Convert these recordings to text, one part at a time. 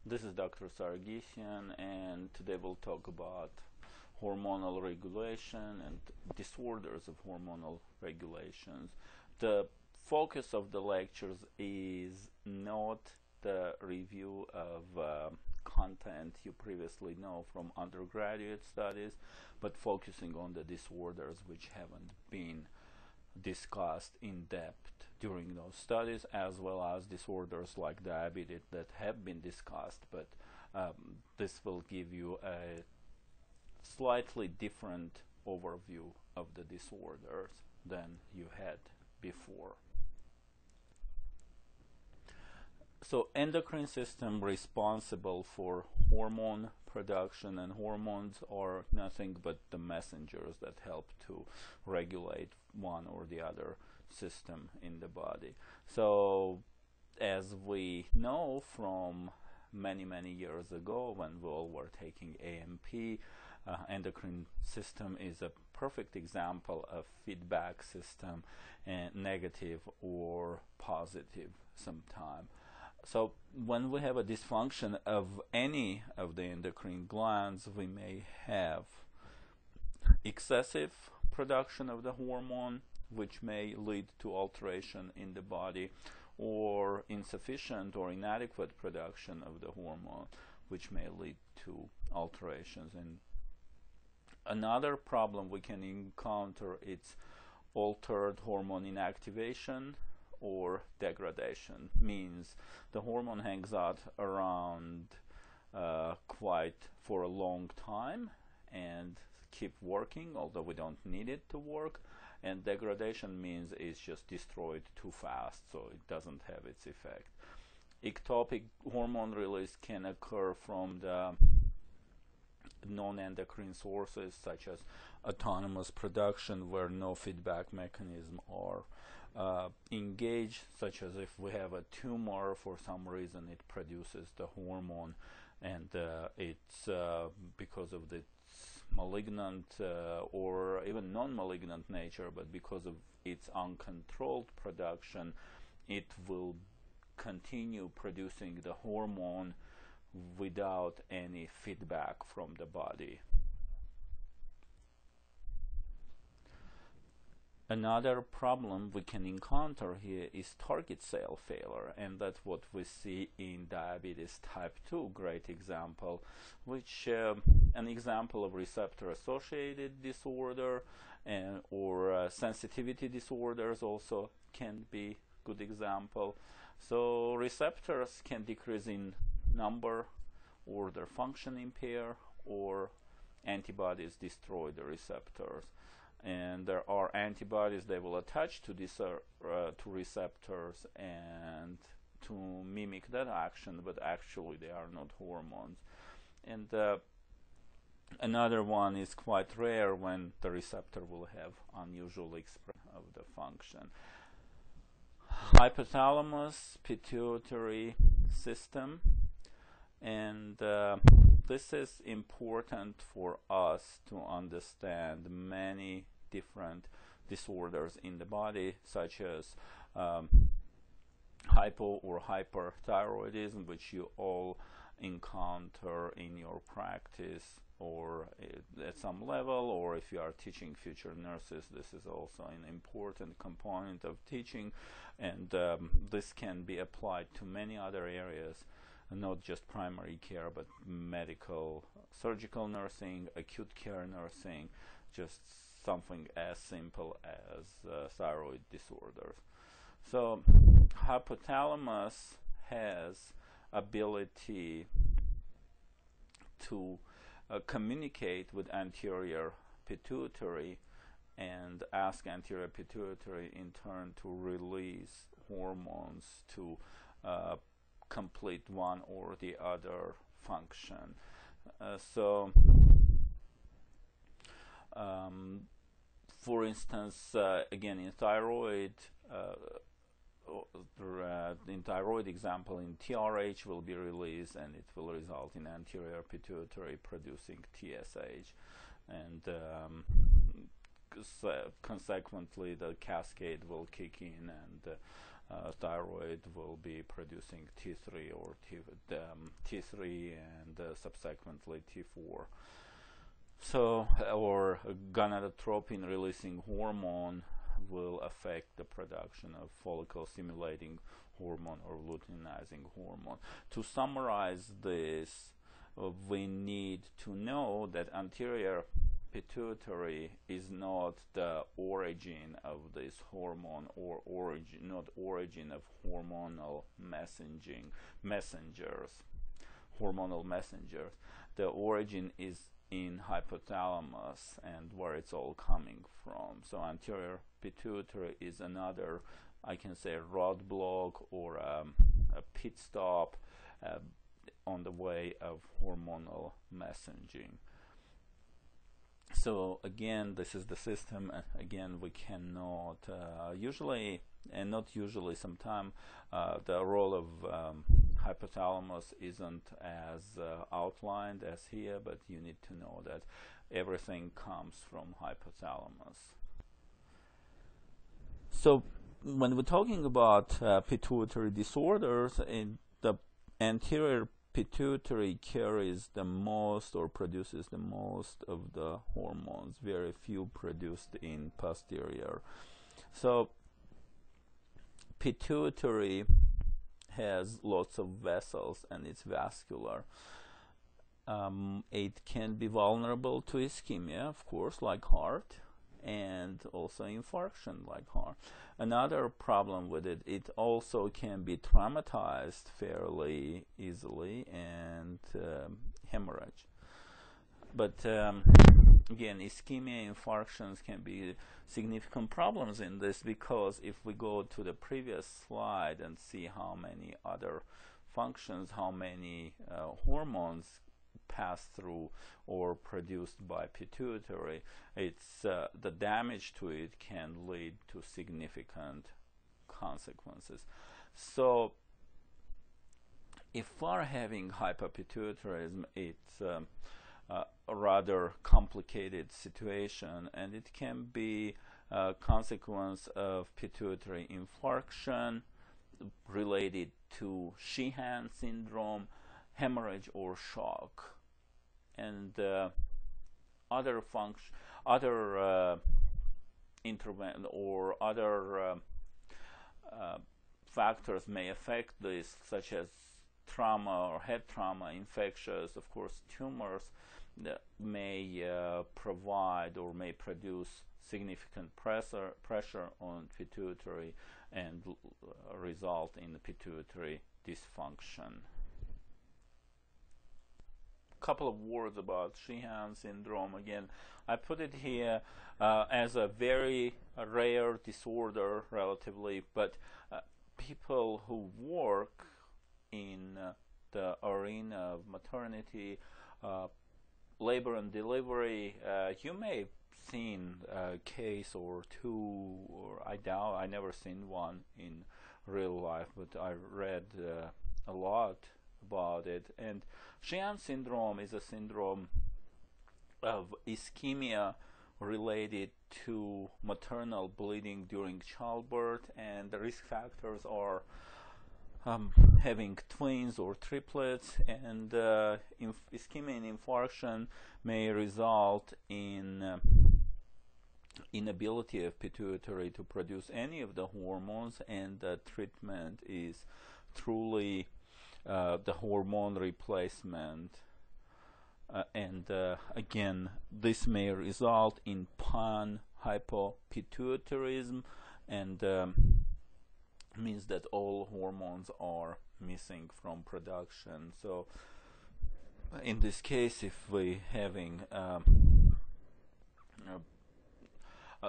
This is Dr. Sargisian, and today we'll talk about hormonal regulation and disorders of hormonal regulations. The focus of the lectures is not the review of content you previously know from undergraduate studies, but focusing on the disorders which haven't been discussed in depth during those studies, as well as disorders like diabetes that have been discussed, but this will give you a slightly different overview of the disorders than you had before. So endocrine system responsible for hormone production, and hormones are nothing but the messengers that help to regulate one or the other system in the body. So as we know from many years ago, when we all were taking AMP, endocrine system is a perfect example of feedback system, and negative or positive sometime. So when we have a dysfunction of any of the endocrine glands, we may have excessive production of the hormone, which may lead to alteration in the body, or insufficient or inadequate production of the hormone, which may lead to alterations. And another problem we can encounter is altered hormone inactivation or degradation. Means the hormone hangs out around quite for a long time and keep working, although we don't need it to work. And degradation means it's just destroyed too fast, so it doesn't have its effect. Ectopic hormone release can occur from the non-endocrine sources, such as autonomous production, where no feedback mechanism are engaged, such as if we have a tumor, for some reason it produces the hormone, and it's because of the malignant or even non-malignant nature, but because of its uncontrolled production, it will continue producing the hormone without any feedback from the body. Another problem we can encounter here is target cell failure, and that's what we see in diabetes type 2, great example, which an example of receptor associated disorder, and or sensitivity disorders also can be good example. So receptors can decrease in number, or their function impair, or antibodies destroy the receptors. And there are antibodies that will attach to this to receptors and to mimic that action, but actually they are not hormones. And another one is quite rare, when the receptor will have unusual expression of the function. Hypothalamic-Pituitary system, and this is important for us to understand many different disorders in the body, such as hypo or hyperthyroidism, which you all encounter in your practice or at some level, or if you are teaching future nurses, this is also an important component of teaching, and this can be applied to many other areas, not just primary care, but medical, surgical nursing, acute care nursing, just something as simple as thyroid disorders. So hypothalamus has ability to communicate with anterior pituitary and ask anterior pituitary in turn to release hormones to complete one or the other function. For instance, again in thyroid, in thyroid example, in TRH will be released, and it will result in anterior pituitary producing TSH, and consequently the cascade will kick in, and thyroid will be producing T3 or T3 and subsequently T4. So, or gonadotropin releasing hormone will affect the production of follicle stimulating hormone or luteinizing hormone. To summarize this, we need to know that anterior pituitary is not the origin of this hormone, or origin of hormonal hormonal messengers. The origin is in hypothalamus and where it's all coming from. So anterior pituitary is another, I can say, roadblock or a pit stop on the way of hormonal messaging. So again, this is the system. Again, we cannot usually, and not usually, sometimes the role of hypothalamus isn't as outlined as here, but you need to know that everything comes from hypothalamus. So when we're talking about pituitary disorders, the anterior pituitary carries the most or produces the most of the hormones, very few produced in posterior. So pituitary has lots of vessels and it's vascular. It can be vulnerable to ischemia, of course, like heart, and also infarction like heart. Another problem with it, it also can be traumatized fairly easily and hemorrhage. But again, ischemia, infarctions can be significant problems in this, because if we go to the previous slide and see how many other functions, how many hormones pass through or produced by pituitary, it's the damage to it can lead to significant consequences. So if we're having hypopituitarism, it's a rather complicated situation, and it can be a consequence of pituitary infarction related to Sheehan syndrome, hemorrhage, or shock, and other intervention or other factors may affect this, such as trauma or head trauma, infectious, of course, tumors that may provide or may produce significant pressure on pituitary and result in the pituitary dysfunction. Couple of words about Sheehan syndrome. Again, I put it here as a very rare disorder relatively, but people who work in the arena of maternity, labor and delivery, you may have seen a case or two, or I never seen one in real life, but I read a lot about it. And Sheehan syndrome is a syndrome of ischemia related to maternal bleeding during childbirth, and the risk factors are having twins or triplets, and ischemia and infarction may result in inability of pituitary to produce any of the hormones, and the treatment is truly the hormone replacement, and again, this may result in pan-hypopituitarism, and means that all hormones are missing from production. So in this case, if we having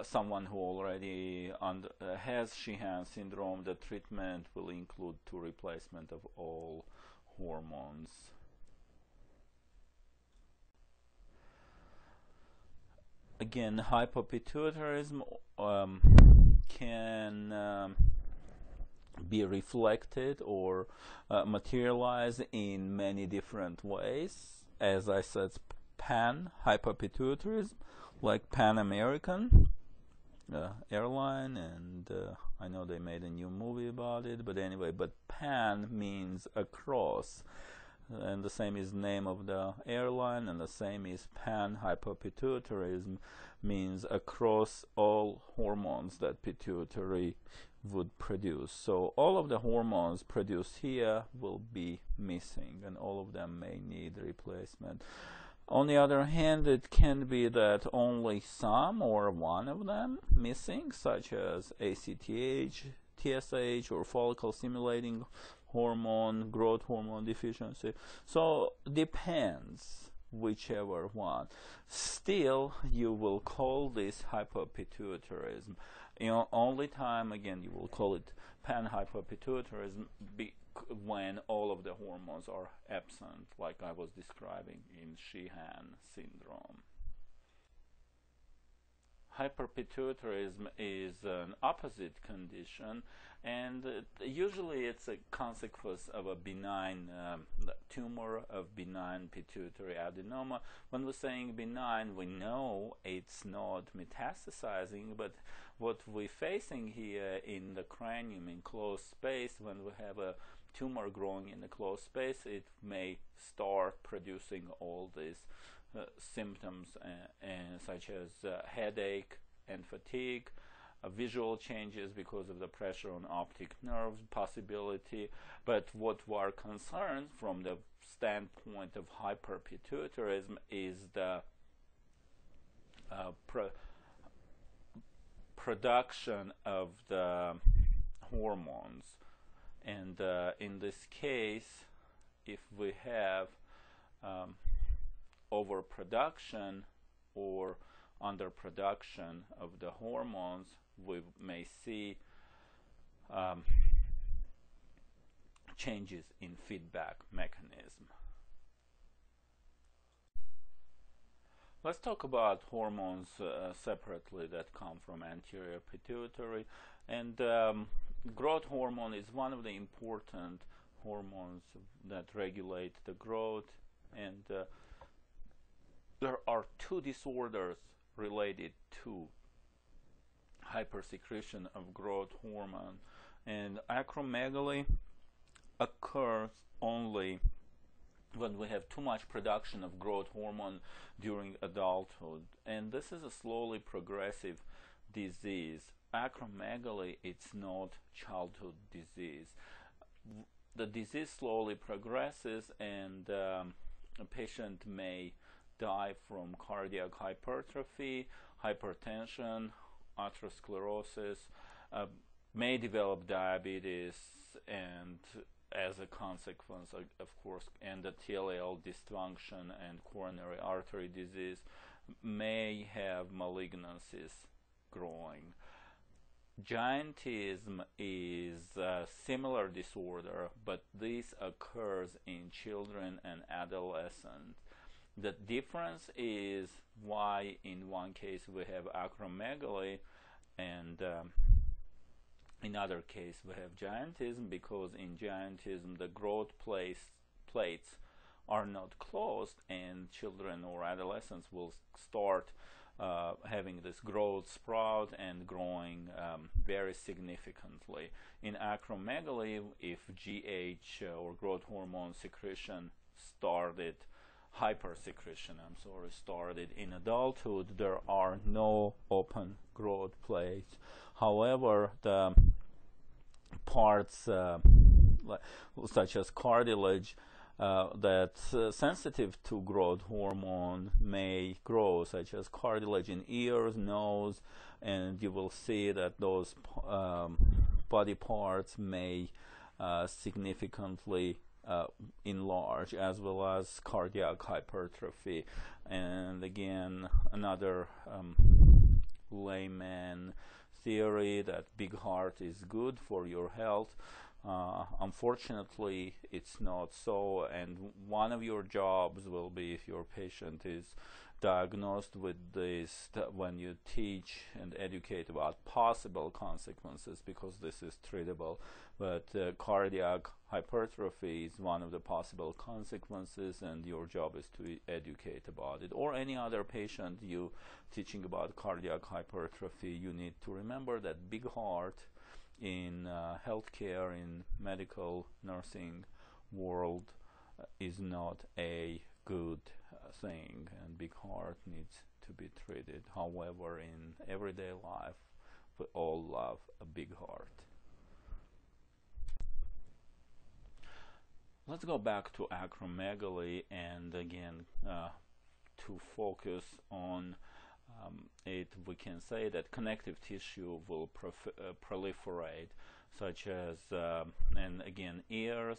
someone who already has Sheehan syndrome, the treatment will include replacement of all hormones. Again, hypopituitarism can be reflected or materialized in many different ways. As I said, pan-hypopituitarism, like Pan-American, airline, and I know they made a new movie about it, but anyway, but pan means across, and the same is name of the airline, and the same is pan-hypopituitarism means across all hormones that pituitary would produce. So all of the hormones produced here will be missing, and all of them may need replacement. On the other hand, it can be that only some or one of them missing, such as ACTH, TSH, or follicle stimulating hormone, growth hormone deficiency. So depends whichever one. Still, you will call this hypopituitarism. Only time, again, you will call it pan-hypopituitarism when all of the hormones are absent, like I was describing in Sheehan syndrome. Hyperpituitarism is an opposite condition, and usually it's a consequence of a benign tumor of benign pituitary adenoma. When we're saying benign, we know it's not metastasizing, but what we're facing here in the cranium, in closed space, when we have a tumor growing in the closed space, it may start producing all these symptoms such as headache and fatigue, visual changes because of the pressure on optic nerves possibility. But what we are concerned from the standpoint of hyperpituitarism is the production of the hormones. And in this case, if we have overproduction or underproduction of the hormones, we may see changes in feedback mechanism. Let's talk about hormones separately that come from anterior pituitary. And growth hormone is one of the important hormones that regulate the growth, and there are two disorders related to hypersecretion of growth hormone, and acromegaly occurs only when we have too much production of growth hormone during adulthood, and this is a slowly progressive disease. Acromegaly, it's not childhood disease. The disease slowly progresses, and a patient may die from cardiac hypertrophy, hypertension, atherosclerosis, may develop diabetes, and as a consequence, of course, endothelial dysfunction and coronary artery disease, may have malignancies growing. Giantism is a similar disorder, but this occurs in children and adolescents. The difference is why in one case we have acromegaly and in other case we have giantism, because in giantism the growth plates are not closed, and children or adolescents will start having this growth sprout and growing very significantly. In acromegaly, if GH or growth hormone secretion started in adulthood, there are no open growth plates. However, the parts such as cartilage that's sensitive to growth hormone may grow, such as cartilage in ears, nose, and you will see that those body parts may significantly enlarge, as well as cardiac hypertrophy. And again, another layman theory that big heart is good for your health. Unfortunately, it's not so, and one of your jobs will be, if your patient is diagnosed with this, when you teach and educate about possible consequences, because this is treatable, but cardiac hypertrophy is one of the possible consequences, and your job is to educate about it. Or any other patient you teaching about cardiac hypertrophy, you need to remember that big heart in healthcare, in medical nursing world, is not a good thing, and big heart needs to be treated. However, in everyday life, we all love a big heart. Let's go back to acromegaly, and again, to focus on it, we can say that connective tissue will proliferate, such as, and again, ears,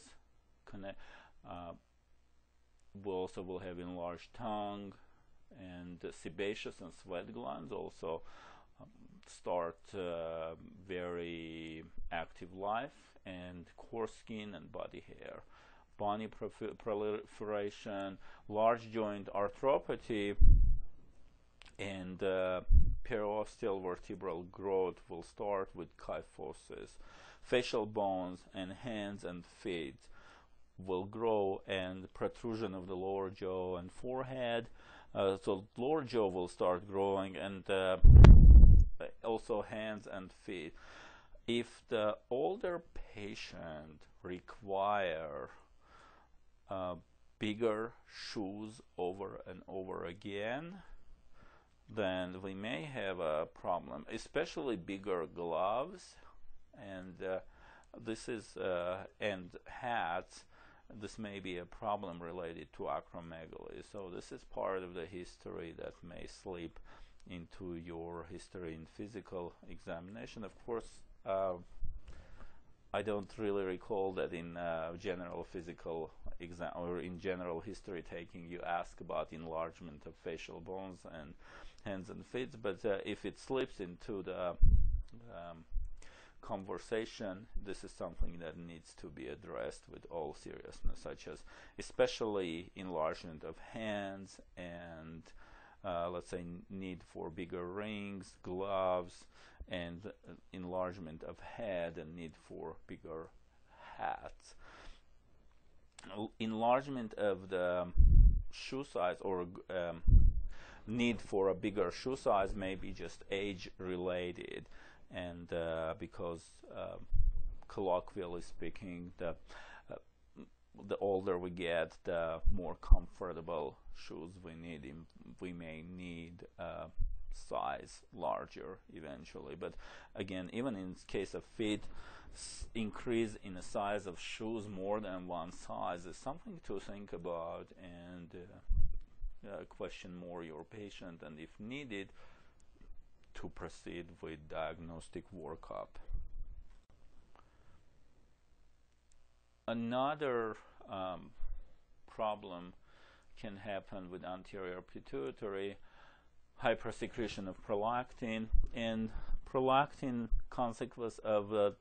we also will have enlarged tongue, and sebaceous and sweat glands also start very active life, and coarse skin and body hair. Bony proliferation, large joint arthropathy, and periosteal vertebral growth will start with kyphosis. Facial bones and hands and feet will grow, and protrusion of the lower jaw and forehead. So lower jaw will start growing, and also hands and feet. If the older patient require bigger shoes over and over again, then we may have a problem, especially bigger gloves, and this is and hats. This may be a problem related to acromegaly. So this is part of the history that may slip into your history in physical examination. Of course, I don't really recall that in general physical exam or in general history taking you ask about enlargement of facial bones and hands and feet, but if it slips into the conversation, this is something that needs to be addressed with all seriousness, such as especially enlargement of hands and let's say need for bigger rings, gloves, and enlargement of head and need for bigger hats. Enlargement of the shoe size or need for a bigger shoe size may be just age related, and because colloquially speaking, the older we get, the more comfortable shoes we need. We may need size larger eventually, but again, even in case of feet, increase in the size of shoes more than one size is something to think about, and question more your patient, and if needed, to proceed with diagnostic workup. Another problem can happen with anterior pituitary, hypersecretion of prolactin, and prolactin consequence of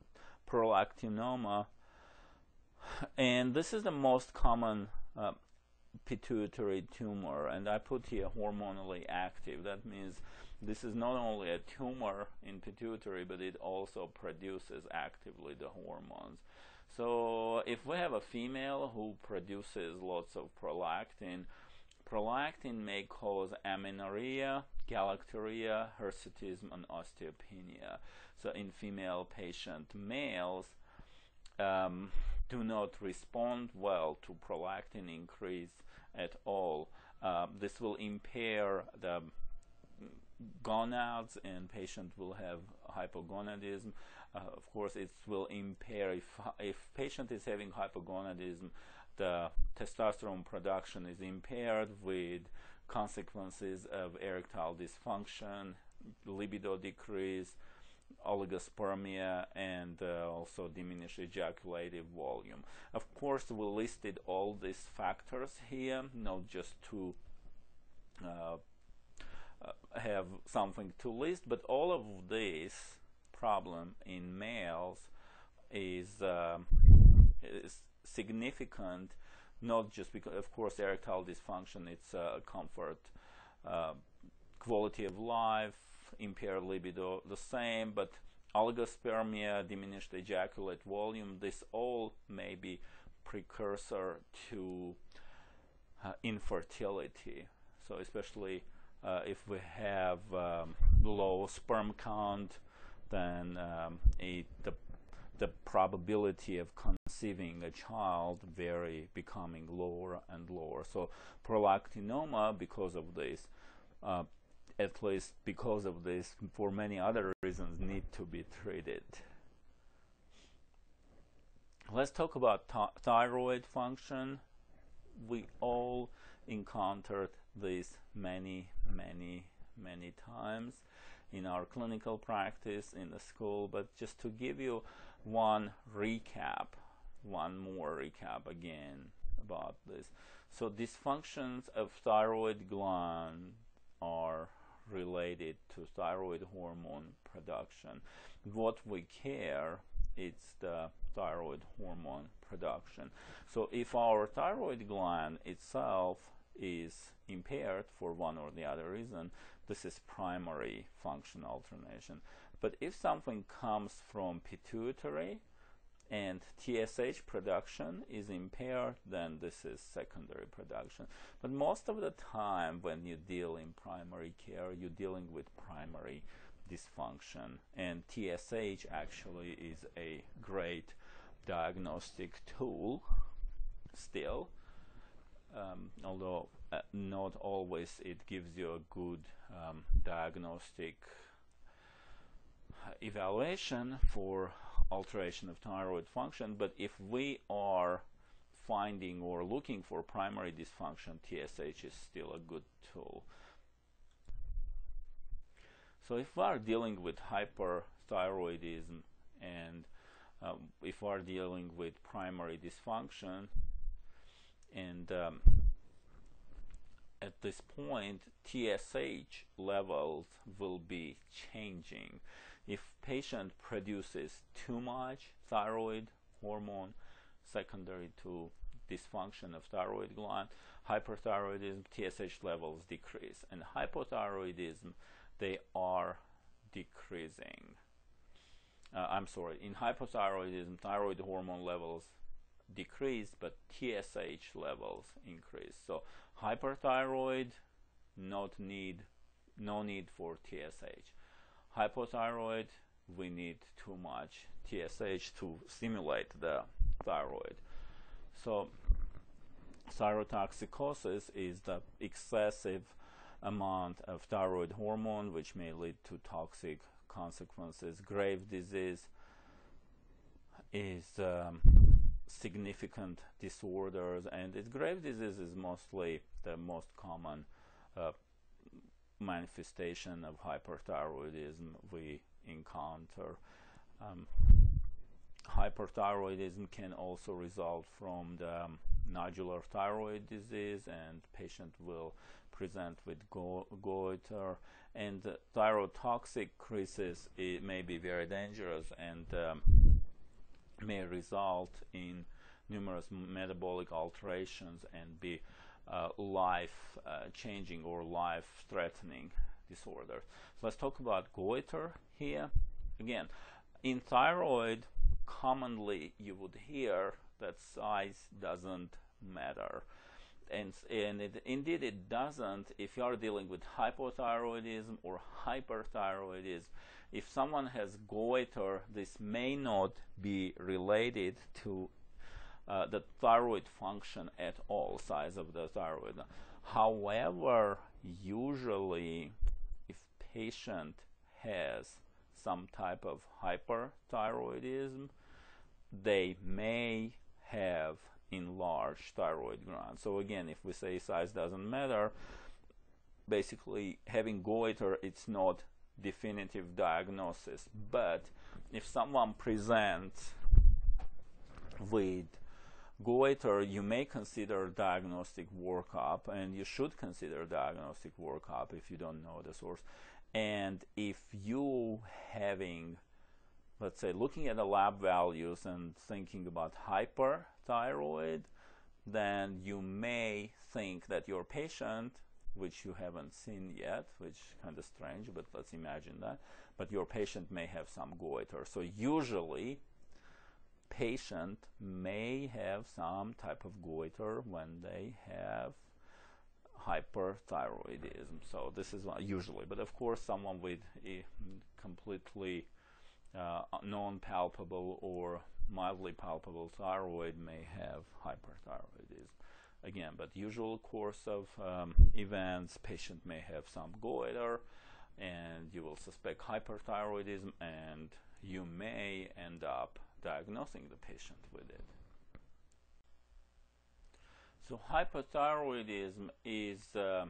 prolactinoma, and this is the most common pituitary tumor, and I put here hormonally active. That means this is not only a tumor in pituitary, but it also produces actively the hormones. So if we have a female who produces lots of prolactin, prolactin may cause amenorrhea, galactorrhea, hirsutism, and osteopenia. So in female patient males do not respond well to prolactin increase at all. This will impair the gonads, and patient will have hypogonadism. Of course, it will impair, if patient is having hypogonadism, the testosterone production is impaired with consequences of erectile dysfunction, libido decrease, oligospermia, and also diminished ejaculative volume. Of course, we listed all these factors here, not just to have something to list, but all of this problem in males is significant, not just because, of course, erectile dysfunction, it's comfort, quality of life, impaired libido, the same, but oligospermia, diminished ejaculate volume, this all may be precursor to infertility. So especially if we have low sperm count, then the probability of conceiving a child becoming lower and lower. So prolactinoma, because of this, at least because of this, for many other reasons, need to be treated. Let's talk about thyroid function. We all encountered this many times in our clinical practice in the school, but just to give you one more recap again about this. So dysfunctions of thyroid gland are related to thyroid hormone production. What we care is the thyroid hormone production. So if our thyroid gland itself is impaired for one or the other reason, this is primary function alternation. But if something comes from pituitary and TSH production is impaired, then this is secondary production. But most of the time when you deal in primary care, you're dealing with primary dysfunction, and TSH actually is a great diagnostic tool still, although not always it gives you a good diagnostic evaluation for alteration of thyroid function. But if we are finding or looking for primary dysfunction, TSH is still a good tool. So if we are dealing with hyperthyroidism and if we are dealing with primary dysfunction, and at this point TSH levels will be changing. If patient produces too much thyroid hormone secondary to dysfunction of thyroid gland, hyperthyroidism, TSH levels decrease, and hypothyroidism, they are decreasing. In hypothyroidism, thyroid hormone levels decrease, but TSH levels increase. So hyperthyroid, no need for TSH. Hypothyroid, we need too much TSH to stimulate the thyroid. So thyrotoxicosis is the excessive amount of thyroid hormone, which may lead to toxic consequences. Grave disease is significant disorders, and grave disease is mostly the most common manifestation of hyperthyroidism we encounter. Hyperthyroidism can also result from the nodular thyroid disease, and patient will present with goiter, and thyrotoxic crisis, it may be very dangerous and may result in numerous metabolic alterations and be life changing or life threatening disorder. So let's talk about goiter here. Again, in thyroid, commonly you would hear that size doesn't matter, and indeed it doesn't if you are dealing with hypothyroidism or hyperthyroidism. If someone has goiter, this may not be related to the thyroid function at all, size of the thyroid. However, usually if patient has some type of hyperthyroidism, they may have enlarged thyroid gland. So again, if we say size doesn't matter, basically having goiter, it's not definitive diagnosis. But if someone presents with goiter, you may consider diagnostic workup, and you should consider diagnostic workup if you don't know the source. And if you having, let's say, looking at the lab values and thinking about hyperthyroid, then you may think that your patient which you haven't seen yet, which is kind of strange, but let's imagine that. But your patient may have some goiter. So usually patient may have some type of goiter when they have hyperthyroidism. So this is usually, but of course someone with a completely non-palpable or mildly palpable thyroid may have hyperthyroidism again. But usual course of events, patient may have some goiter and you will suspect hyperthyroidism, and you may end up diagnosing the patient with it. So hypothyroidism is a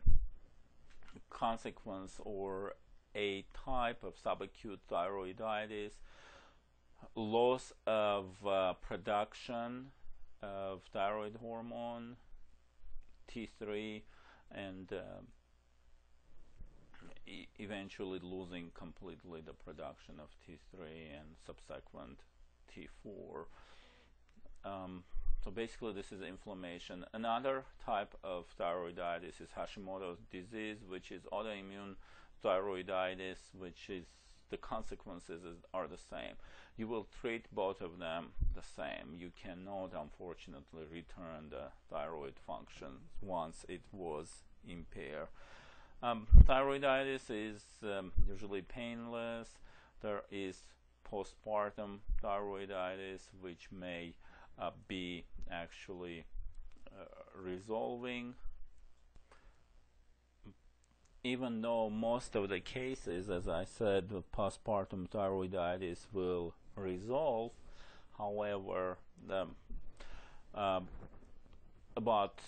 consequence or a type of subacute thyroiditis, loss of production of thyroid hormone T3, and eventually losing completely the production of T3 and subsequent T4. So basically this is inflammation. Another type of thyroiditis is Hashimoto's disease, which is autoimmune thyroiditis, which is the consequences are the same. You will treat both of them the same. You cannot, unfortunately, return the thyroid function once it was impaired. Thyroiditis is usually painless. There is postpartum thyroiditis, which may be actually resolving. Even though most of the cases, as I said, with postpartum thyroiditis will resolve, however, about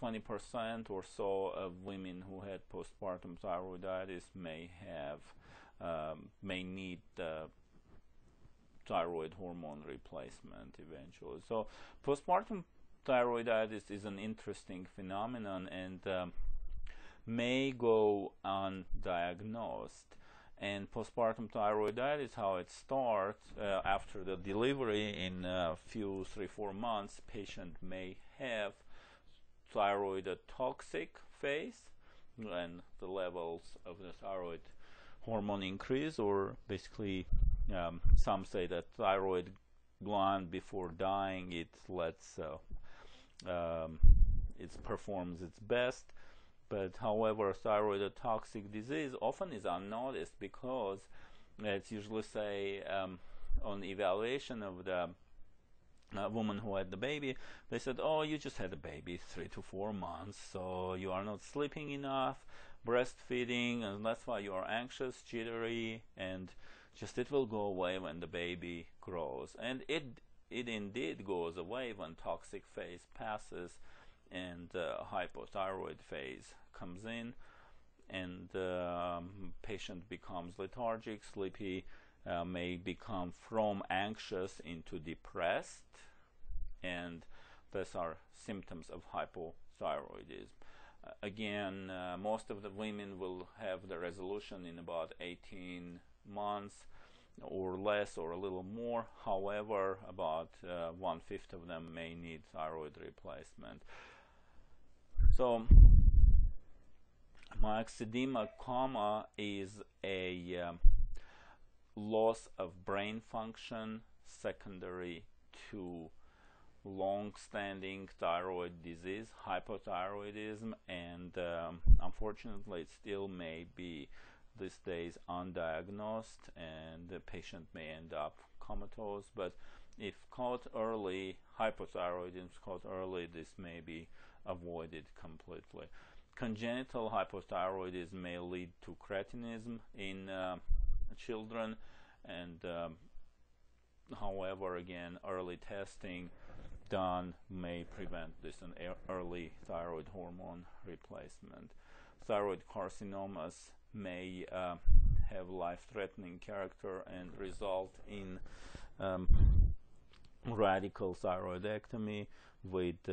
20% or so of women who had postpartum thyroiditis may need thyroid hormone replacement eventually. So postpartum thyroiditis is an interesting phenomenon and may go undiagnosed. And postpartum thyroiditis, how it starts after the delivery, in a few 3-4 months, patient may have thyroid toxic phase, and the levels of the thyroid hormone increase, or basically some say that thyroid gland before dying it performs its best. But however, thyroid toxic disease often is unnoticed because it's usually say on evaluation of the woman who had the baby, they said, oh, you just had a baby 3 to 4 months, so you are not sleeping enough, breastfeeding, and that's why you are anxious, jittery, and just it will go away when the baby grows. And it indeed goes away when toxic phase passes and hypothyroid phase comes in, and patient becomes lethargic, sleepy, may become from anxious into depressed, and those are symptoms of hypothyroidism. Again, most of the women will have the resolution in about 18 months or less or a little more. However, about 1/5 of them may need thyroid replacement. So myxedema coma is a loss of brain function secondary to long-standing thyroid disease, hypothyroidism, and unfortunately it still may be these days undiagnosed, and the patient may end up comatose. But if caught early, hypothyroidism is caught early, this may be avoided completely. Congenital hypothyroidism may lead to cretinism in children, and however, again, early testing done may prevent this, an early thyroid hormone replacement. Thyroid carcinomas may have life-threatening character and result in radical thyroidectomy with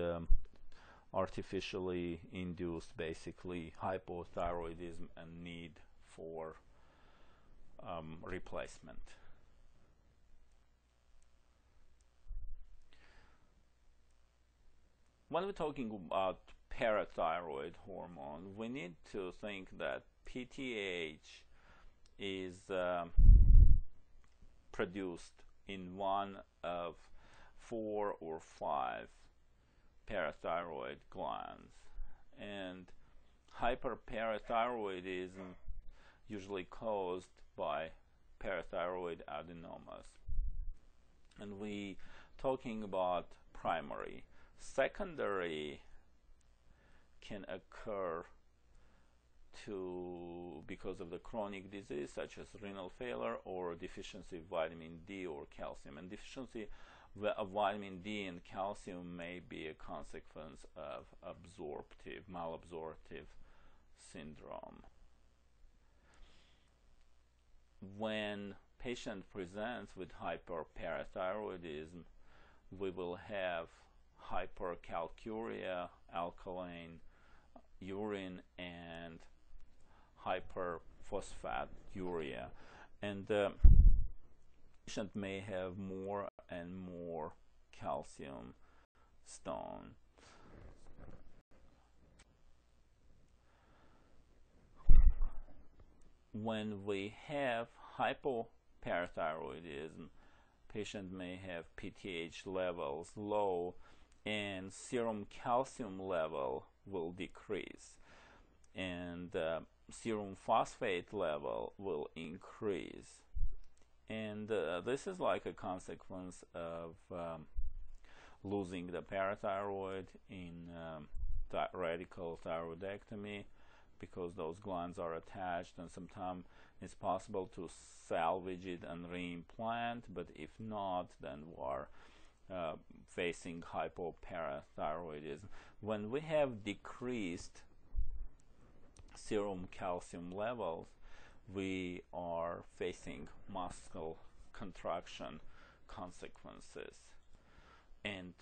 artificially induced, basically, hypothyroidism and need for replacement. When we're talking about parathyroid hormone, we need to think that PTH is produced in one of 4 or 5 parathyroid glands, and hyperparathyroidism usually caused by parathyroid adenomas. And we talking about primary. Secondary can occur because of the chronic disease such as renal failure or deficiency of vitamin D or calcium. And deficiency of vitamin D and calcium may be a consequence of malabsorptive syndrome. When patient presents with hyperparathyroidism, we will have hypercalciuria, alkaline urine, and hyperphosphaturia, and the patient may have more and more calcium stone. When we have hypoparathyroidism, patient may have PTH levels low and serum calcium level will decrease, and serum phosphate level will increase, and this is like a consequence of losing the parathyroid in radical thyroidectomy, because those glands are attached, and sometimes it's possible to salvage it and reimplant, but if not, then we are facing hypoparathyroidism. When we have decreased serum calcium levels, we are facing muscle contraction consequences, and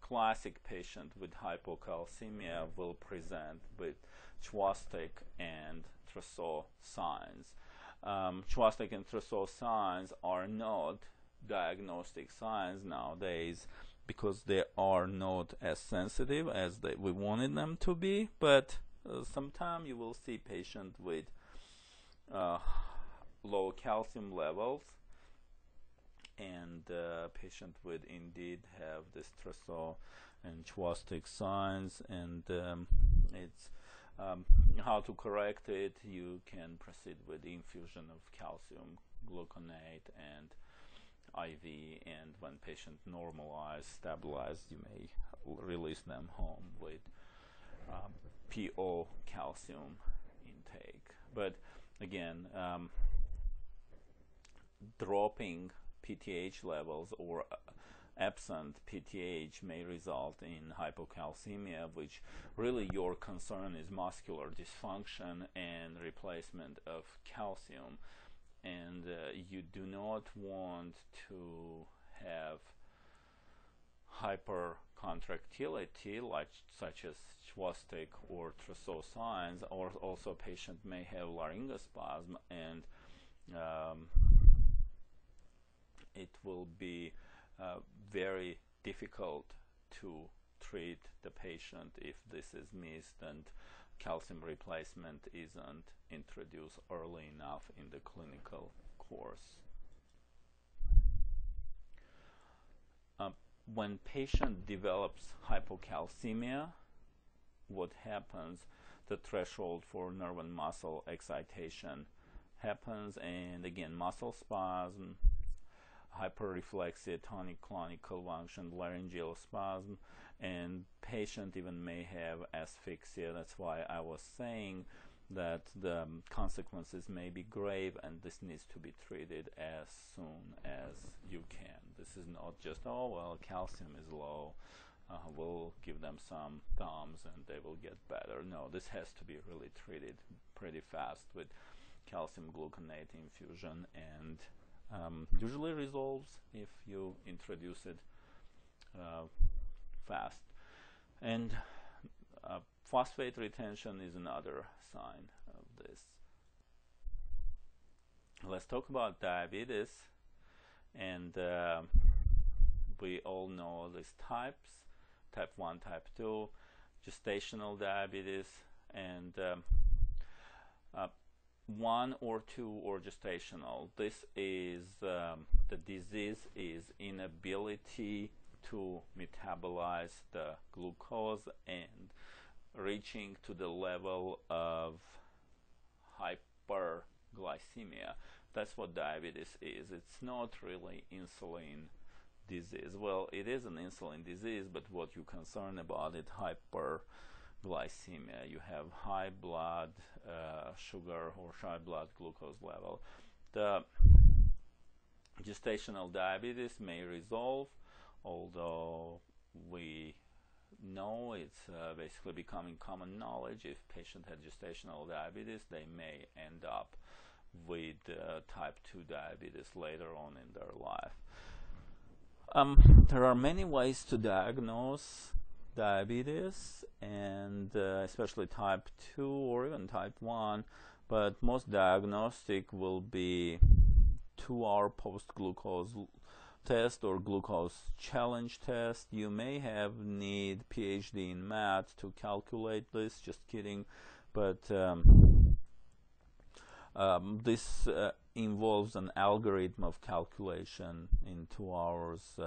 classic patient with hypocalcemia will present with Chvostek and Trousseau signs. Chvostek and Trousseau signs are not diagnostic signs nowadays because they are not as sensitive as we wanted them to be, but sometimes you will see patient with low calcium levels, and patient would indeed have this Trousseau and Chvostek signs, and it's how to correct it. You can proceed with the infusion of calcium gluconate and IV, and when patient normalize, stabilize, you may release them home with PO calcium intake. But again, dropping PTH levels or absent PTH may result in hypocalcemia, which really your concern is muscular dysfunction and replacement of calcium, and you do not want to have hypercontractility such as Chvostek or Trousseau signs, or also patient may have laryngospasm, and it will be very difficult to treat the patient if this is missed and calcium replacement isn't introduced early enough in the clinical course. When patient develops hypocalcemia, what happens? The threshold for nerve and muscle excitation happens, and again, muscle spasm, hyperreflexia, tonic-clonic convulsion, laryngeal spasm, and patient even may have asphyxia. That's why I was saying that the consequences may be grave, and this needs to be treated as soon as you can. This is not just, oh well, calcium is low, we'll give them some Tums and they will get better. No, this has to be really treated pretty fast with calcium gluconate infusion, and usually resolves if you introduce it fast. And phosphate retention is another sign of this. Let's talk about diabetes, and we all know these types: type 1, type 2. gestational diabetes, and 1 or 2 or gestational. This is the disease is inability to metabolize the glucose and reaching to the level of hyperglycemia. That's what diabetes is. It's not really insulin disease. Well, it is an insulin disease, but what you're concerned about it, hyperglycemia. You have high blood sugar or high blood glucose level. The gestational diabetes may resolve, although we know it's basically becoming common knowledge. If patient had gestational diabetes, they may end up with type 2 diabetes later on in their life. There are many ways to diagnose diabetes, and especially type 2 or even type 1, but most diagnostic will be 2-hour post-glucose test or glucose challenge test. You may have need PhD in math to calculate this, just kidding, but this involves an algorithm of calculation in 2 hours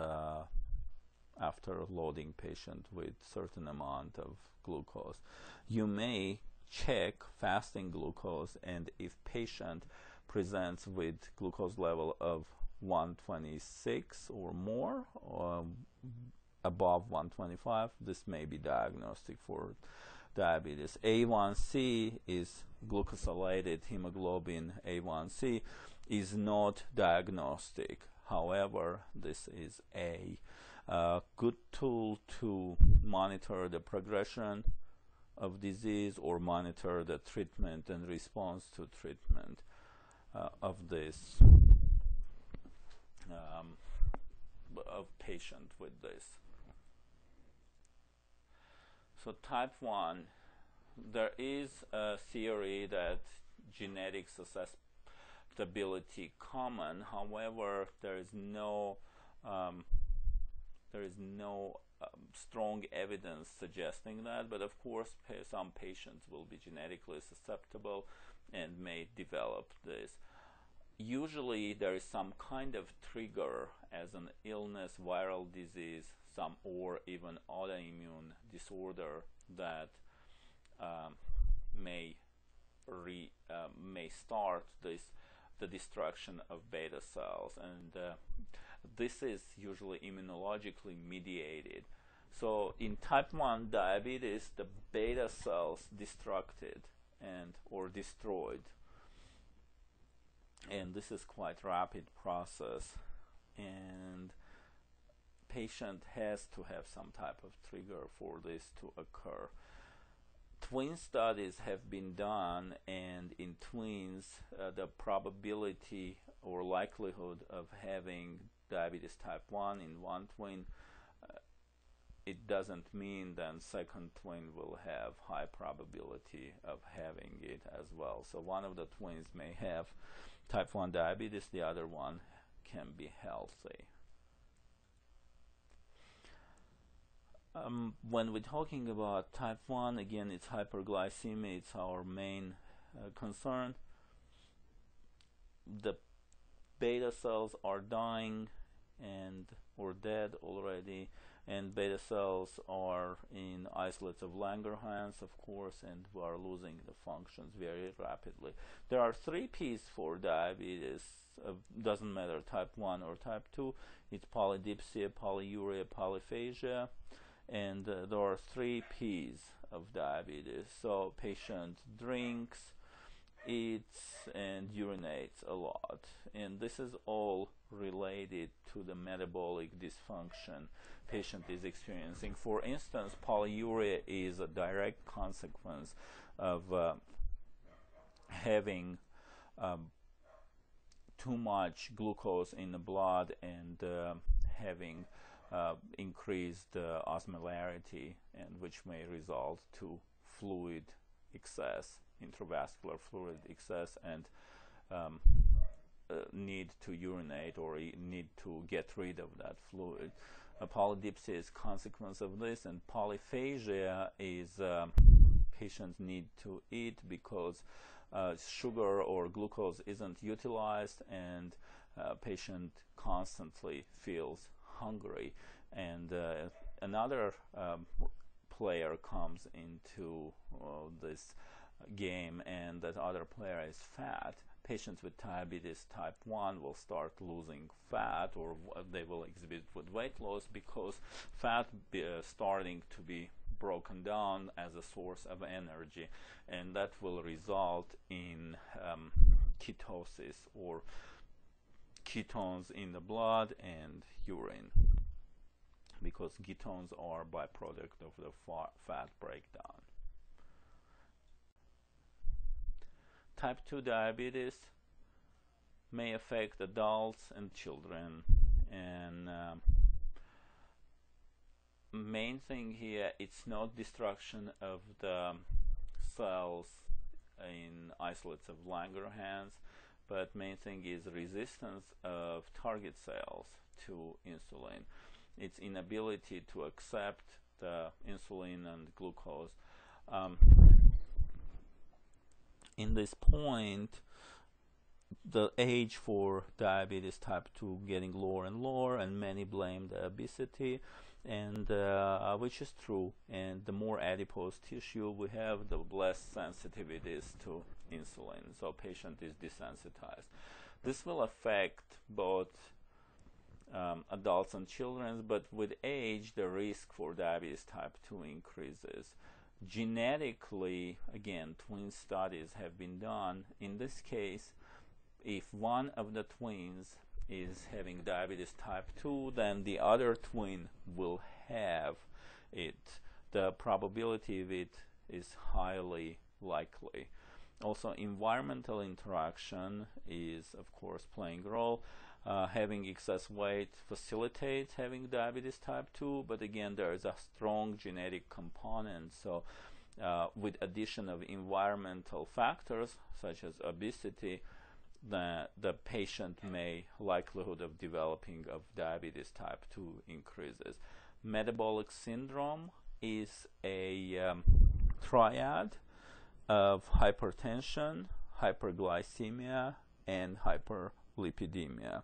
after loading patient with certain amount of glucose. You may check fasting glucose, and if patient presents with glucose level of 126 or more, or above 125, this may be diagnostic for diabetes. A1C is glucosylated hemoglobin. A1C is not diagnostic. However, this is a good tool to monitor the progression of disease or monitor the treatment and response to treatment of this of patient with this. So type 1, there is a theory that genetic susceptibility common. However, there is no strong evidence suggesting that, but of course some patients will be genetically susceptible and may develop this. Usually there is some kind of trigger as an illness, viral disease, some or even autoimmune disorder that may start the destruction of beta cells, and this is usually immunologically mediated. So in type 1 diabetes, the beta cells destructed and or destroyed, and this is quite rapid process, and patient has to have some type of trigger for this to occur. Twin studies have been done, and in twins the probability or likelihood of having diabetes type 1 in one twin, it doesn't mean then second twin will have high probability of having it as well. So one of the twins may have type 1 diabetes, the other one can be healthy. When we're talking about type 1, again, it's hyperglycemia, it's our main concern. The beta cells are dying and or dead already, and beta cells are in isolates of Langerhans, of course, and we are losing the functions very rapidly. There are 3 P's for diabetes. Doesn't matter type 1 or type 2. It's polydipsia, polyuria, polyphagia, and there are 3 P's of diabetes. So patient drinks, eats, and urinates a lot, and this is all related to the metabolic dysfunction patient is experiencing. For instance, polyuria is a direct consequence of having too much glucose in the blood and having increased osmolarity, and which may result to fluid excess, intravascular fluid excess, and need to urinate or need to get rid of that fluid. polydipsia is consequence of this, and polyphagia is patients need to eat because sugar or glucose isn't utilized, and patient constantly feels hungry. And another player comes into this game, and that other player is fat. Patients with diabetes type 1 will start losing fat, or they will exhibit with weight loss because fat starting to be broken down as a source of energy, and that will result in ketosis, or ketones in the blood and urine, because ketones are byproduct of the fat breakdown. Type 2 diabetes may affect adults and children, and main thing here, it's not destruction of the cells in isolates of Langerhans, but main thing is resistance of target cells to insulin. Its inability to accept the insulin and glucose. In this point, the age for diabetes type 2 getting lower and lower, and many blame the obesity, and which is true. And the more adipose tissue we have, the less sensitivity is to insulin, so patient is desensitized. This will affect both adults and children, but with age the risk for diabetes type 2 increases. Genetically, again, twin studies have been done. In this case, if one of the twins is having diabetes type 2, then the other twin will have it. The probability of it is highly likely. Also, environmental interaction is, of course, playing a role. Having excess weight facilitates having diabetes type 2, but again, there is a strong genetic component. So with addition of environmental factors such as obesity, the patient may likelihood of developing of diabetes type 2 increases. Metabolic syndrome is a triad of hypertension, hyperglycemia, and hyperlipidemia.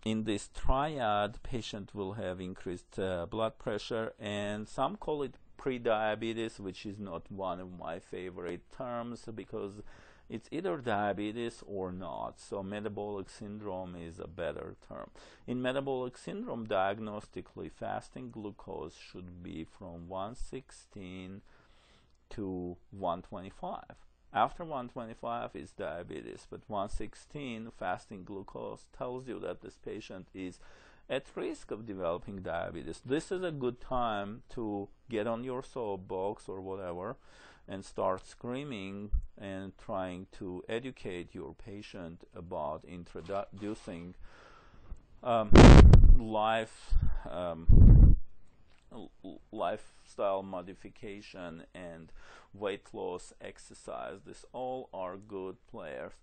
In this triad, patient will have increased blood pressure, and some call it pre-diabetes, which is not one of my favorite terms because it's either diabetes or not. So metabolic syndrome is a better term. In metabolic syndrome, diagnostically, fasting glucose should be from 116 to 125. After 125 is diabetes, but 116 fasting glucose tells you that this patient is at risk of developing diabetes. This is a good time to get on your soapbox or whatever and start screaming and trying to educate your patient about introducing lifestyle modification and weight loss exercise. This all are good players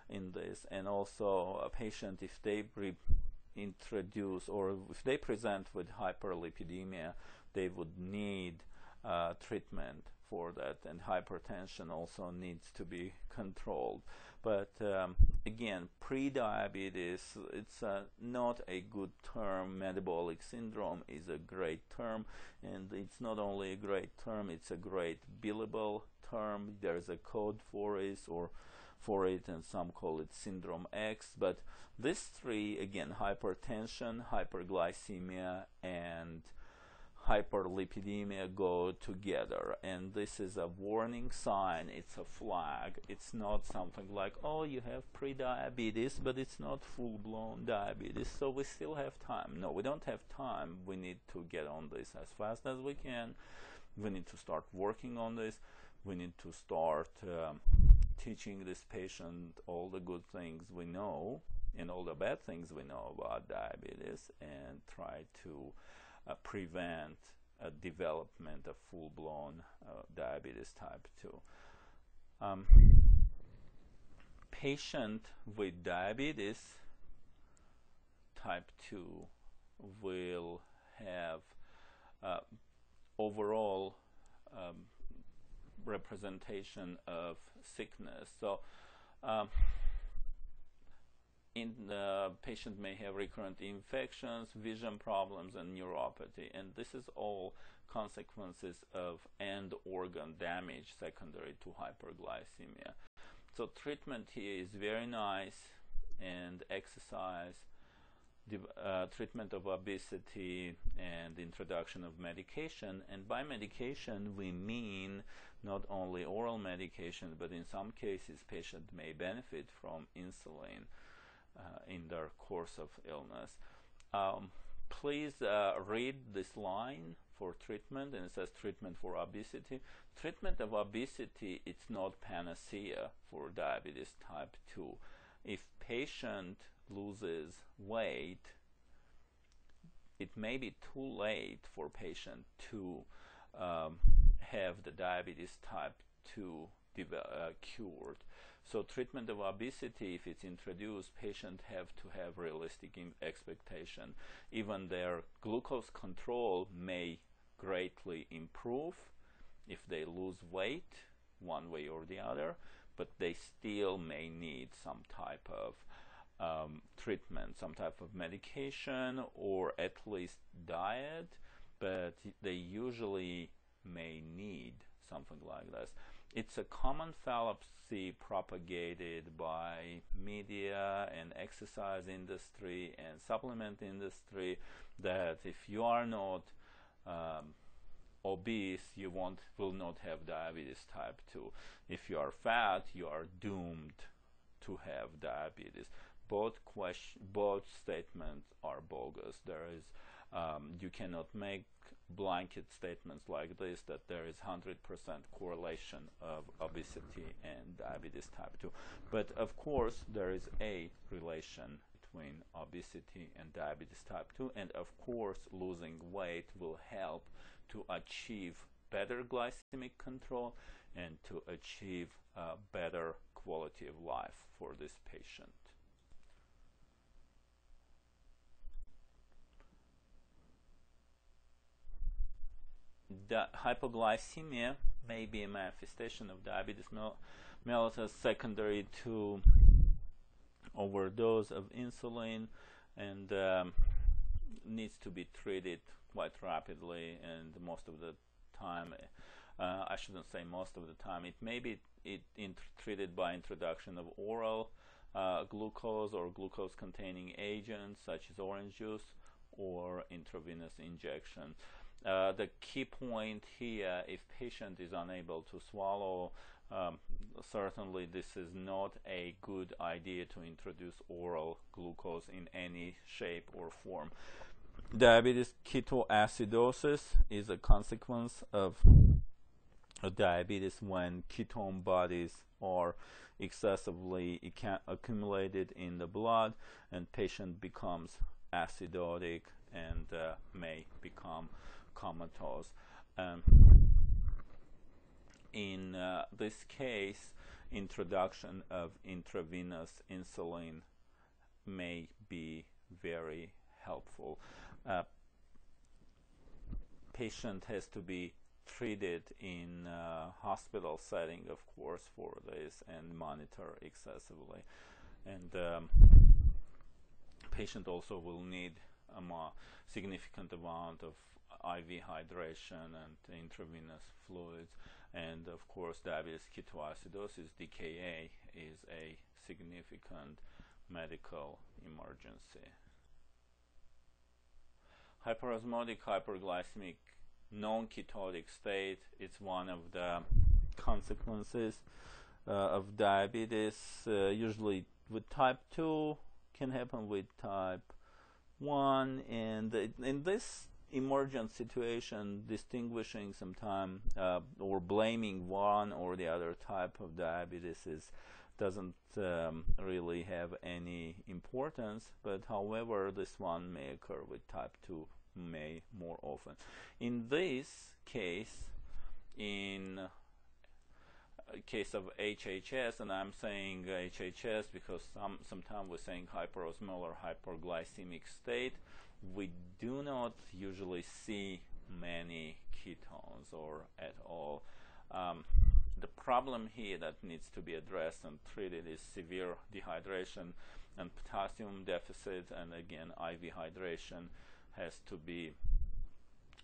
in this. And also a patient, if they introduce or if they present with hyperlipidemia, they would need treatment for that, and hypertension also needs to be controlled. But again, pre-diabetes, it's not a good term. Metabolic syndrome is a great term, and it's not only a great term, it's a great billable term. There's a code for it, and some call it syndrome X. But these three, again, hypertension, hyperglycemia, and hyperlipidemia go together, and this is a warning sign. It's a flag. It's not something like, oh, you have pre-diabetes, but it's not full-blown diabetes, so we still have time. No, we don't have time. We need to get on this as fast as we can. We need to start working on this. We need to start teaching this patient all the good things we know and all the bad things we know about diabetes, and try to prevent development of full-blown diabetes type 2. Patient with diabetes type 2 will have overall representation of sickness. So the patient may have recurrent infections, vision problems, and neuropathy, and this is all consequences of end organ damage secondary to hyperglycemia. So treatment here is very nice, and exercise, treatment of obesity, and introduction of medication. And by medication we mean not only oral medication, but in some cases patient may benefit from insulin in their course of illness. Please read this line for treatment, and it says treatment for obesity. Treatment of obesity, it's not panacea for diabetes type 2. If patient loses weight, it may be too late for patient to have the diabetes type 2 cured. So treatment of obesity, if it's introduced, patients have to have realistic expectation. Even their glucose control may greatly improve if they lose weight one way or the other, but they still may need some type of treatment, some type of medication, or at least diet, but they usually may need something like this. It's a common fallacy propagated by media and exercise industry and supplement industry that if you are not obese, you will not have diabetes type 2. If you are fat, you are doomed to have diabetes. Both statements are bogus. There is you cannot make blanket statements like this that there is 100% correlation of obesity and diabetes type 2. But of course there is a relation between obesity and diabetes type 2, and of course losing weight will help to achieve better glycemic control and to achieve better quality of life for this patient. The hypoglycemia may be a manifestation of diabetes mellitus secondary to overdose of insulin, and needs to be treated quite rapidly, and most of the time, I shouldn't say most of the time, it may be treated by introduction of oral glucose or glucose containing agents such as orange juice or intravenous injection. The key point here, if patient is unable to swallow, certainly this is not a good idea to introduce oral glucose in any shape or form. Diabetes ketoacidosis is a consequence of diabetes when ketone bodies are excessively accumulated in the blood, and patient becomes acidotic and may become comatose. In this case, introduction of intravenous insulin may be very helpful. Patient has to be treated in hospital setting, of course, for this, and monitor excessively. And patient also will need a significant amount of IV hydration and intravenous fluids. And of course, diabetes ketoacidosis, DKA, is a significant medical emergency. Hyperosmotic hyperglycemic non-ketotic state, it's one of the consequences of diabetes, usually with type 2, can happen with type 1, and in this emergent situation, distinguishing sometime or blaming one or the other type of diabetes doesn't really have any importance, but however, this one may occur with type 2 more often. In this case, in case of HHS, and I'm saying HHS because sometimes we're saying hyperosmolar hyperglycemic state, we do not usually see many ketones or at all. The problem here that needs to be addressed and treated is severe dehydration and potassium deficit, and again IV hydration has to be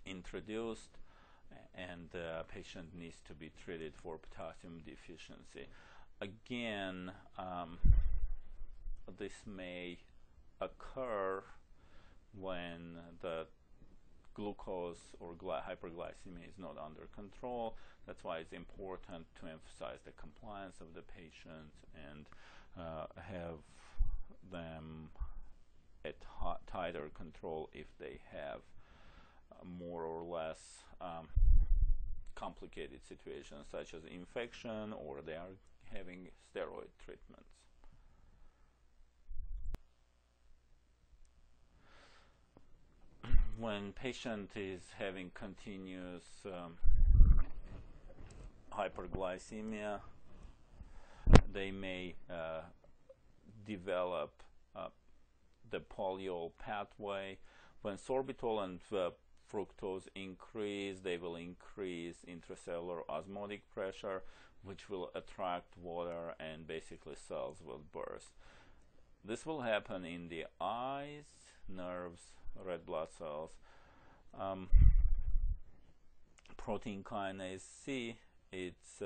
introduced, and the patient needs to be treated for potassium deficiency. Again, this may occur when the glucose or hyperglycemia is not under control. That's why it's important to emphasize the compliance of the patient and have them at tighter control if they have more or less complicated situations such as infection or they are having steroid treatments. When patient is having continuous hyperglycemia, they may develop the polyol pathway. When sorbitol and fructose increase, they will increase intracellular osmotic pressure, which will attract water, and basically cells will burst. This will happen in the eyes, nerves, red blood cells. Protein kinase C, it's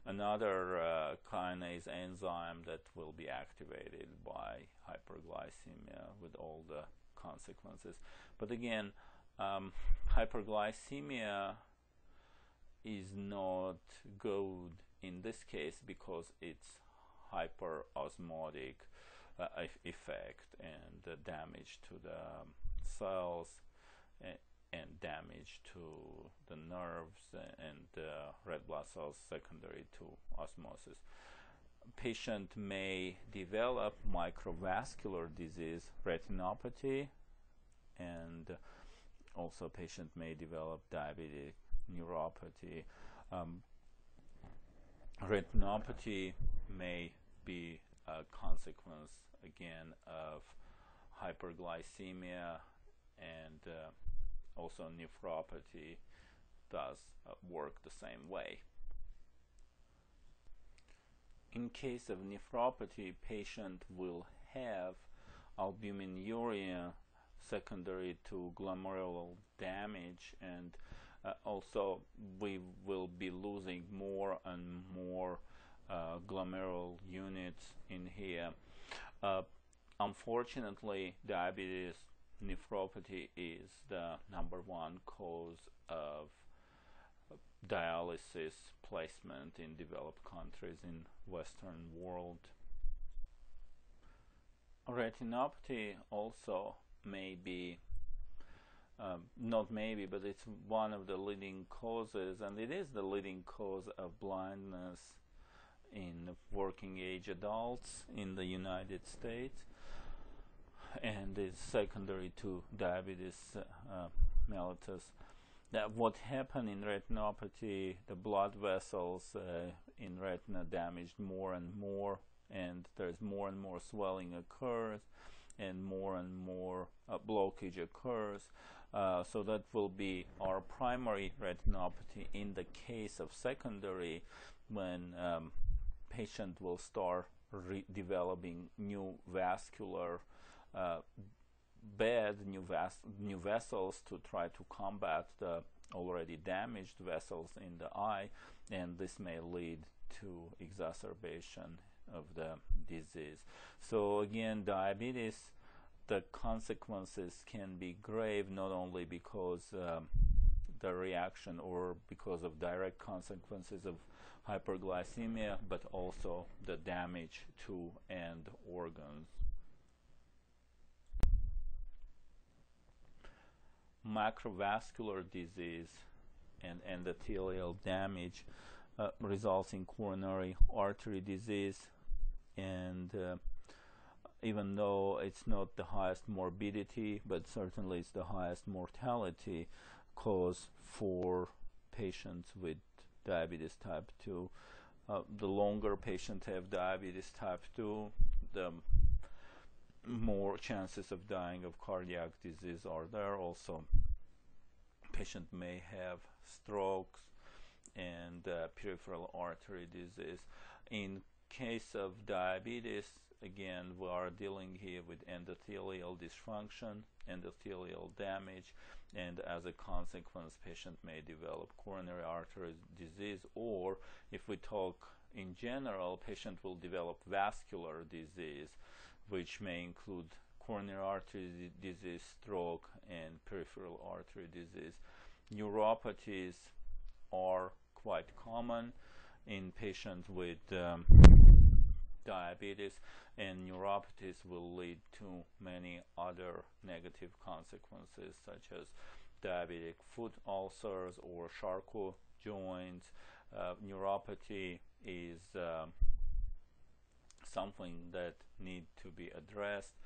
another kinase enzyme that will be activated by hyperglycemia with all the consequences. But again, hyperglycemia is not good in this case because it's hyperosmotic effect and damage to the cells and damage to the nerves and red blood cells secondary to osmosis. Patient may develop microvascular disease, retinopathy, and also patient may develop diabetic neuropathy. Retinopathy may be a consequence again of hyperglycemia, and also nephropathy does work the same way. In case of nephropathy, patient will have albuminuria secondary to glomerular damage, and also we will be losing more and more glomerular units in here. Unfortunately, diabetes nephropathy is the #1 cause of dialysis placement in developed countries in Western world. Retinopathy also may be, not maybe, but it's one of the leading causes, and it is the leading cause of blindness in working age adults in the United States, and is secondary to diabetes mellitus. That what happened in retinopathy, the blood vessels in retina damaged more and more, and there's more and more swelling occurs, and more blockage occurs. So that will be our primary retinopathy. In the case of secondary, when patient will start developing new vascular bed, new vessels to try to combat the already damaged vessels in the eye, and this may lead to exacerbation of the disease. So again, diabetes, the consequences can be grave, not only because the reaction or because of direct consequences of hyperglycemia, but also the damage to end organs. Macrovascular disease and endothelial damage results in coronary artery disease, and even though it's not the highest morbidity, but certainly it's the highest mortality cause for patients with diabetes type 2. The longer patients have diabetes type 2, the more chances of dying of cardiac disease are there. Also, patient may have strokes and peripheral artery disease. In case of diabetes, again, we are dealing here with endothelial dysfunction, endothelial damage, and as a consequence, patient may develop coronary artery disease, or if we talk in general, patient will develop vascular disease, which may include coronary artery disease, stroke, and peripheral artery disease. Neuropathies are quite common in patients with diabetes, and neuropathies will lead to many other negative consequences, such as diabetic foot ulcers or Charcot joints. Neuropathy is something that need to be addressed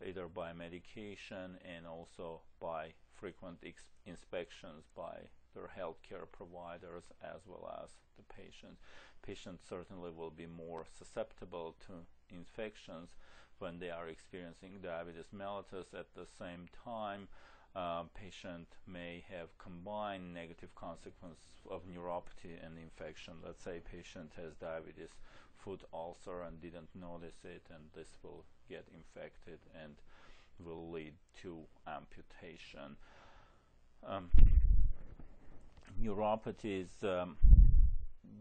either by medication and also by frequent inspections by their healthcare providers as well as the patients. Patients certainly will be more susceptible to infections when they are experiencing diabetes mellitus. At the same time, patient may have combined negative consequences of neuropathy and infection. Let's say patient has diabetes foot ulcer and didn't notice it, and this will get infected and will lead to amputation. Neuropathies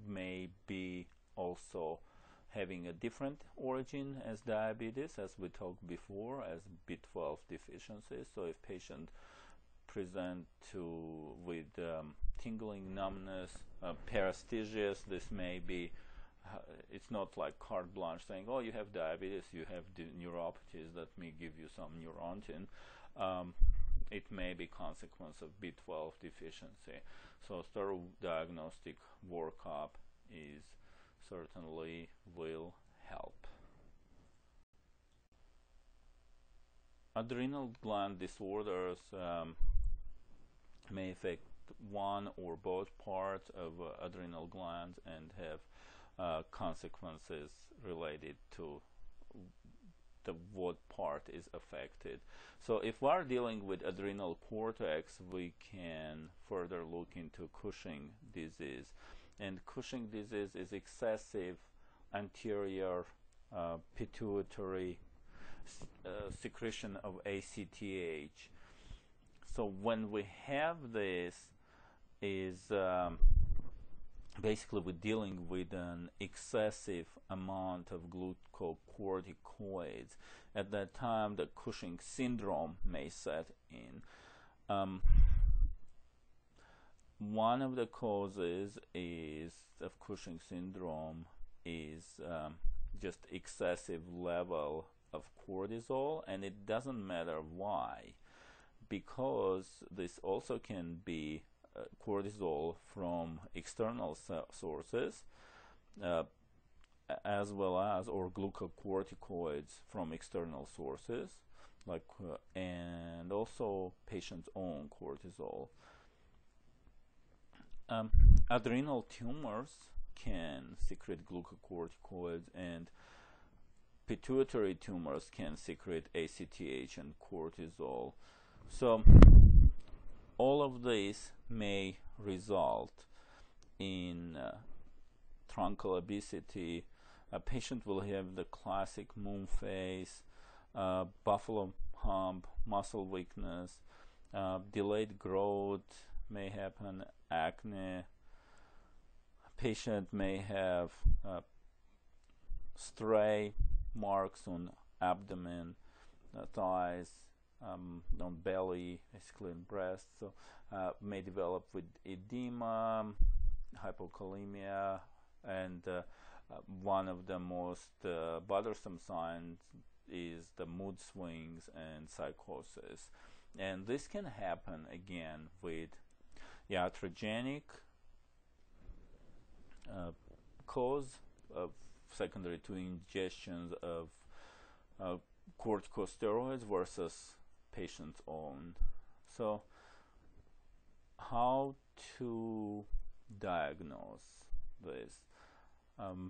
may be also having a different origin as diabetes, as we talked before, as B12 deficiencies. So if patient present with tingling, numbness, paresthesias, this may be it's not like carte blanche saying, oh, you have diabetes, you have neuropathies, let me give you some Neurontin. It may be consequence of B12 deficiency. So thorough diagnostic workup is certainly will help. Adrenal gland disorders may affect one or both parts of adrenal glands and have consequences related to what part is affected. So if we are dealing with adrenal cortex, we can further look into Cushing disease. And Cushing disease is excessive anterior pituitary secretion of ACTH. So when we have this, is basically we're dealing with an excessive amount of glucocorticoids. At that time, the Cushing syndrome may set in. One of the causes of Cushing syndrome is just excessive level of cortisol, and it doesn't matter why, because this also can be cortisol from external sources, as well as or glucocorticoids from external sources, like and also patient's own cortisol. Adrenal tumors can secrete glucocorticoids, and pituitary tumors can secrete ACTH and cortisol. So all of these may result in truncal obesity. A patient will have the classic moon face, buffalo hump, muscle weakness, delayed growth may happen, acne. Patient may have stray marks on abdomen, thighs, on belly, basically in breast. So may develop with edema, hypokalemia, and one of the most bothersome signs is the mood swings and psychosis. And this can happen again with iatrogenic cause of secondary to ingestions of corticosteroids versus patient's own. So how to diagnose this?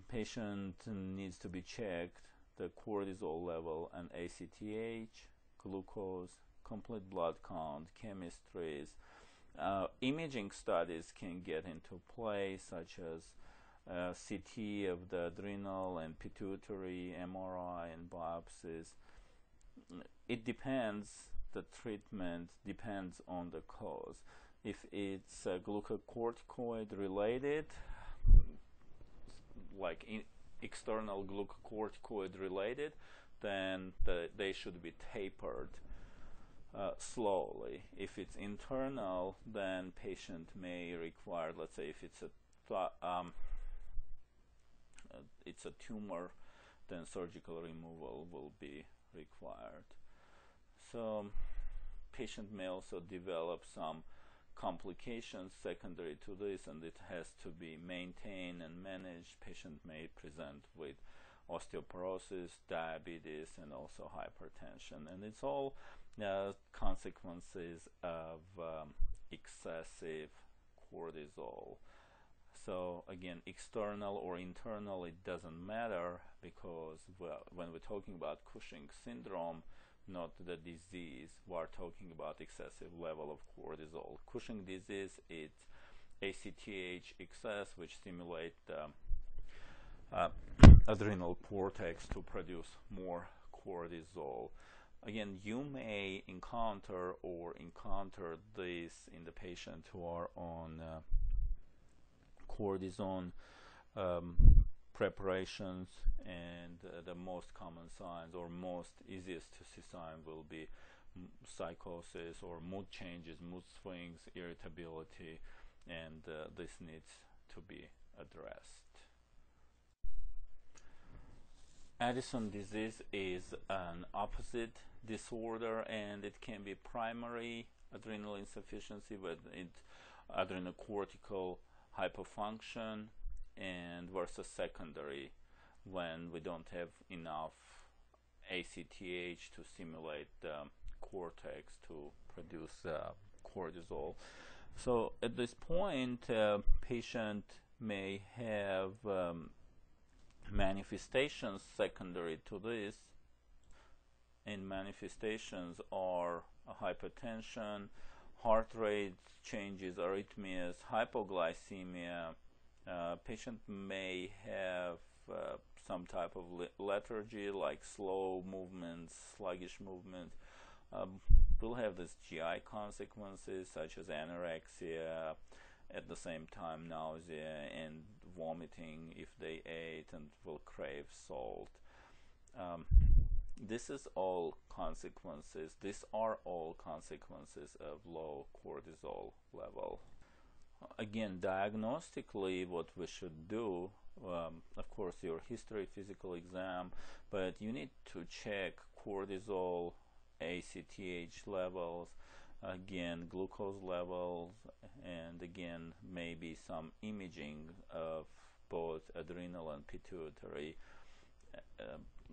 Patient needs to be checked the cortisol level and ACTH, glucose, complete blood count, chemistries. Imaging studies can get into play, such as CT of the adrenal and pituitary, MRI and biopsies. It depends, the treatment depends on the cause. If it's glucocorticoid related, like external glucocorticoid related, then they should be tapered slowly. If it's internal, then patient may require, let's say if it's a tumor, then surgical removal will be required. So patient may also develop some complications secondary to this, and it has to be maintained and managed. Patient may present with osteoporosis, diabetes, and also hypertension, and it's all consequences of excessive cortisol. So again, external or internal, it doesn't matter, because when we're talking about Cushing syndrome, not the disease, we're talking about excessive level of cortisol. Cushing disease, it's ACTH excess, which stimulate the adrenal cortex to produce more cortisol. Again, you may encounter this in the patient who are on cortisone preparations, and the most common signs or most easiest to see sign will be psychosis or mood changes, mood swings, irritability, and this needs to be addressed. Addison disease is an opposite disorder, and it can be primary adrenal insufficiency with adrenocortical hypofunction, and versus secondary when we don't have enough ACTH to stimulate the cortex to produce cortisol. So at this point, patient may have manifestations secondary to this, and manifestations are hypertension, heart rate changes, arrhythmias, hypoglycemia. Patient may have some type of lethargy, like slow movements, sluggish movement. Will have this GI consequences such as anorexia, at the same time nausea and vomiting if they ate, and will crave salt. These are all consequences of low cortisol level. Again, diagnostically, what we should do, of course, your history, physical exam, but you need to check cortisol, ACTH levels, again, glucose levels, and again, maybe some imaging of both adrenal and pituitary.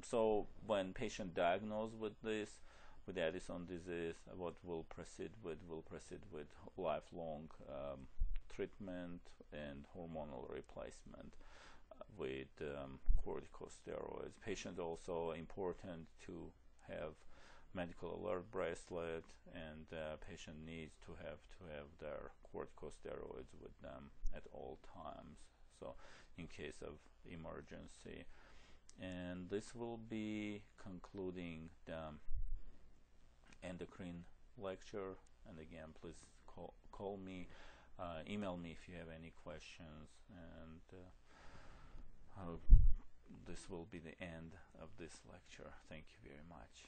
So when patient diagnosed with this, with Addison disease, what we'll proceed with lifelong treatment and hormonal replacement with corticosteroids. Patient also important to have medical alert bracelet, and patient needs to have their corticosteroids with them at all times, so in case of emergency. And this will be concluding the endocrine lecture. And again, please call me, email me if you have any questions, and this will be the end of this lecture. Thank you very much.